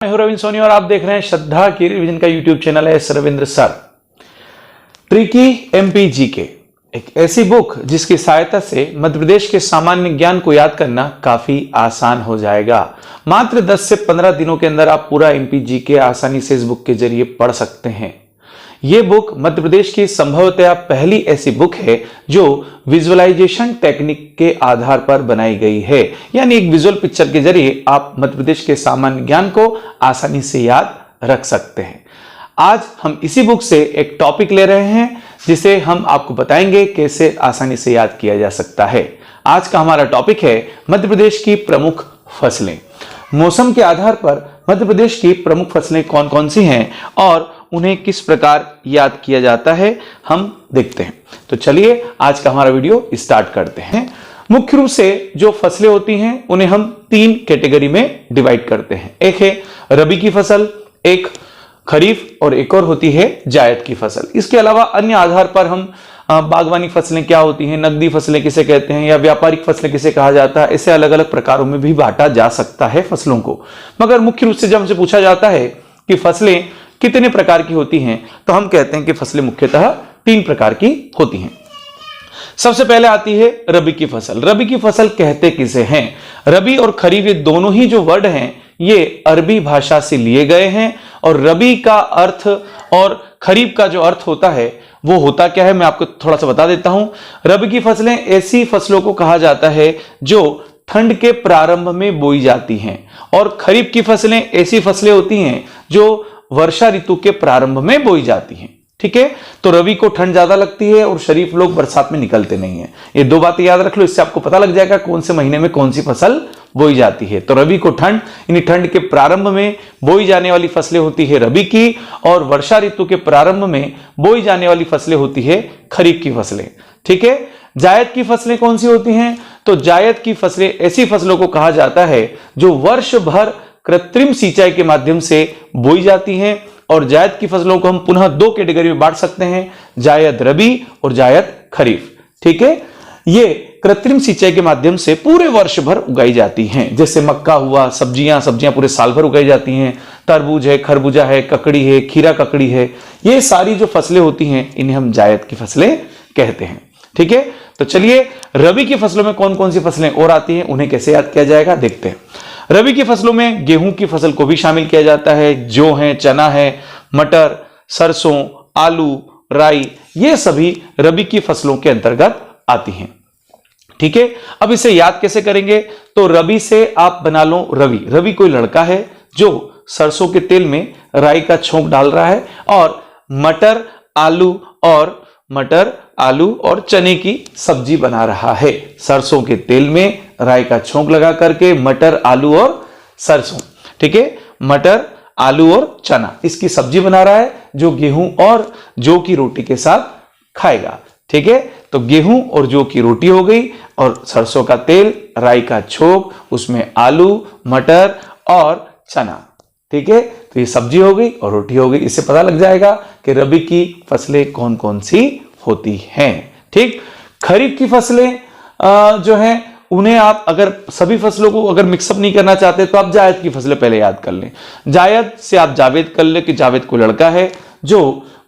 मैं हूं रविंद्र सोनी और आप देख रहे हैं श्रद्धा की रिवीजन का यूट्यूब चैनल है रविंद्र सर। ट्रिकी एमपीजीके एक ऐसी बुक जिसकी सहायता से मध्य प्रदेश के सामान्य ज्ञान को याद करना काफी आसान हो जाएगा। मात्र 10 से 15 दिनों के अंदर आप पूरा एमपीजीके आसानी से इस बुक के जरिए पढ़ सकते हैं। यह बुक मध्य प्रदेश की संभवतः पहली ऐसी बुक है जो विजुअलाइजेशन टेक्निक के आधार पर बनाई गई है, यानी एक विजुअल पिक्चर के जरिए आप मध्य प्रदेश के सामान्य ज्ञान को आसानी से याद रख सकते हैं। आज हम इसी बुक से एक टॉपिक ले रहे हैं जिसे हम आपको बताएंगे कैसे आसानी से याद किया जा सकता है। आज का हमारा टॉपिक है मध्य प्रदेश की प्रमुख फसलें। मौसम के आधार पर मध्य प्रदेश की प्रमुख फसलें कौन कौन सी हैं और उन्हें किस प्रकार याद किया जाता है हम देखते हैं। तो चलिए आज का हमारा वीडियो स्टार्ट करते हैं। मुख्य रूप से जो फसलें होती हैं उन्हें हम 3 कैटेगरी में डिवाइड करते हैं। एक है रबी की फसल, एक खरीफ और एक और होती है जायद की फसल। इसके अलावा अन्य आधार पर हम बागवानी फसलें क्या होती हैं, नकदी फसलें किसे कहते हैं या व्यापारिक फसलें किसे कहा जाता है, इसे अलग अलग प्रकारों में भी बांटा जा सकता है फसलों को। मगर मुख्य रूप से जब हमसे पूछा जाता है कि फसलें कितने प्रकार की होती हैं तो हम कहते हैं कि फसलें मुख्यतः 3 प्रकार की होती हैं। सबसे पहले आती है रबी की फसल। रबी की फसल कहते किसे हैं? रबी और खरीफ ये दोनों ही जो वर्ड हैं ये अरबी भाषा से लिए गए हैं और रबी का अर्थ और खरीफ का जो अर्थ होता है वो होता क्या है मैं आपको थोड़ा सा बता देता हूं। रबी की फसलें ऐसी फसलों को कहा जाता है जो ठंड के प्रारंभ में बोई जाती हैं और खरीफ की फसलें ऐसी फसलें होती हैं जो वर्षा ऋतु के प्रारंभ में बोई जाती हैं। ठीक है, तो रबी को ठंड ज्यादा लगती है और शरीफ लोग बरसात में निकलते नहीं है। ये 2 बातें याद रख लो, इससे आपको पता लग जाएगा कौन से महीने में कौन सी फसल बोई जाती है। तो रबी को ठंड यानी ठंड के प्रारंभ में बोई जाने वाली फसलें होती है रबी की और वर्षा ऋतु के प्रारंभ में बोई जाने वाली फसलें होती है खरीफ की फसलें। ठीक है, जायद की फसलें कौन सी होती हैं? तो जायद की फसलें ऐसी फसलों को कहा जाता है जो वर्ष भर कृत्रिम सिंचाई के माध्यम से बोई जाती हैं। और जायद की फसलों को हम पुनः 2 कैटेगरी में बांट सकते हैं, जायद रबी और जायद खरीफ। ठीक है, ये कृत्रिम सिंचाई के माध्यम से पूरे वर्ष भर उगाई जाती हैं। जैसे मक्का हुआ, सब्जियां पूरे साल भर उगाई जाती हैं, तरबूज है, खरबूजा है, ककड़ी है, खीरा ककड़ी है, ये सारी जो फसलें होती हैं इन्हें हम जायद की फसलें कहते हैं। ठीक है, तो चलिए रबी की फसलों में कौन कौन सी फसलें और आती हैं उन्हें कैसे याद किया जाएगा देखते हैं। रबी की फसलों में गेहूं की फसल को भी शामिल किया जाता है, जौ है, चना है, मटर, सरसों, आलू, राई, ये सभी रबी की फसलों के अंतर्गत आती हैं। ठीक है, अब इसे याद कैसे करेंगे? तो रबी से आप बना लो रवि। रवि कोई लड़का है जो सरसों के तेल में राई का छोंक डाल रहा है और मटर आलू और चने की सब्जी बना रहा है। सरसों के तेल में राई का छोंक लगा करके मटर, आलू और सरसों, ठीक है, मटर, आलू और चना इसकी सब्जी बना रहा है जो गेहूं और जौ की रोटी के साथ खाएगा। ठीक है, तो गेहूं और जौ की रोटी हो गई और सरसों का तेल, राई का छोंक, उसमें आलू, मटर और चना। ठीक है, तो ये सब्जी हो गई और रोटी हो गई। इससे पता लग जाएगा कि रबी की फसलें कौन कौन सी होती हैं। ठीक, खरीफ की फसलें जो हैं उन्हें आप अगर सभी फसलों को अगर मिक्सअप नहीं करना चाहते तो आप जायद की फसलें पहले याद कर लें। जायद से आप जावेद कर ले कि जावेद को लड़का है जो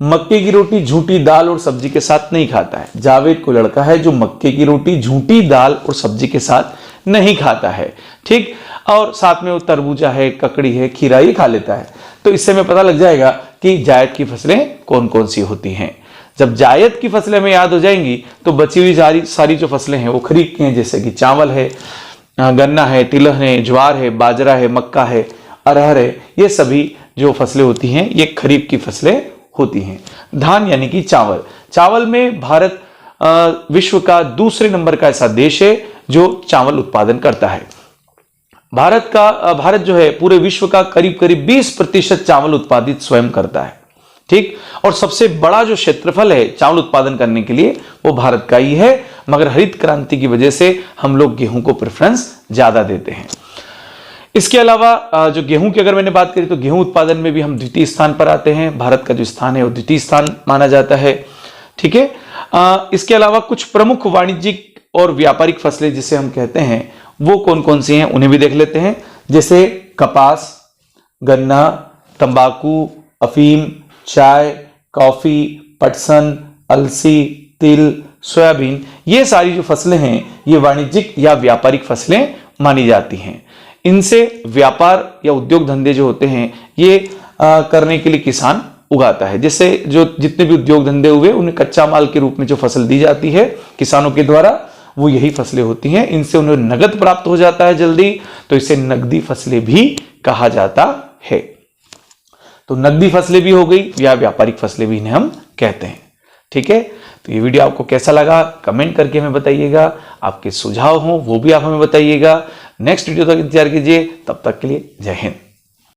मक्के की रोटी, झूठी दाल और सब्जी के साथ नहीं खाता है। जावेद को लड़का है जो मक्के की रोटी, झूठी दाल और सब्जी के साथ नहीं खाता है। ठीक, और साथ में वो तरबूजा है, ककड़ी है, खीरा ये खा लेता है। तो इससे हमें पता लग जाएगा कि जायद की फसलें कौन कौन सी होती हैं। जब जायद की फसलें हमें याद हो जाएंगी तो बची हुई सारी जो फसलें हैं वो खरीफ की हैं, जैसे कि चावल है, गन्ना है, तिलहन है, ज्वार है, बाजरा है, मक्का है, अरहर है, ये सभी जो फसलें होती हैं ये खरीफ की फसलें होती हैं। धान यानी कि चावल में भारत विश्व का दूसरे नंबर का ऐसा देश है जो चावल उत्पादन करता है। भारत जो है पूरे विश्व का करीब करीब 20% चावल उत्पादित स्वयं करता है। ठीक, और सबसे बड़ा जो क्षेत्रफल है चावल उत्पादन करने के लिए वो भारत का ही है। मगर हरित क्रांति की वजह से हम लोग गेहूं को प्रेफरेंस ज्यादा देते हैं। इसके अलावा जो गेहूं की अगर मैंने बात करी तो गेहूं उत्पादन में भी हम द्वितीय स्थान पर आते हैं। भारत का जो स्थान है वो द्वितीय स्थान माना जाता है। ठीक है, इसके अलावा कुछ प्रमुख वाणिज्यिक और व्यापारिक फसलें जिसे हम कहते हैं वो कौन कौन सी हैं उन्हें भी देख लेते हैं। जैसे कपास, गन्ना, तंबाकू, अफीम, चाय, कॉफी, पटसन, अलसी, तिल, सोयाबीन, ये सारी जो फसलें हैं ये वाणिज्यिक या व्यापारिक फसलें मानी जाती हैं। इनसे व्यापार या उद्योग धंधे जो होते हैं ये करने के लिए किसान उगाता है। जैसे जो जितने भी उद्योग धंधे हुए उन्हें कच्चा माल के रूप में जो फसल दी जाती है किसानों के द्वारा, वो यही फसलें होती हैं। इनसे उन्हें नगद प्राप्त हो जाता है जल्दी, तो इसे नगदी फसलें भी कहा जाता है। तो नगदी फसलें भी हो गई या व्यापारिक फसलें भी इन्हें हम कहते हैं। ठीक है, तो ये वीडियो आपको कैसा लगा कमेंट करके हमें बताइएगा। आपके सुझाव हो वो भी आप हमें बताइएगा। नेक्स्ट वीडियो तक इंतजार कीजिए, तब तक के लिए जय हिंद।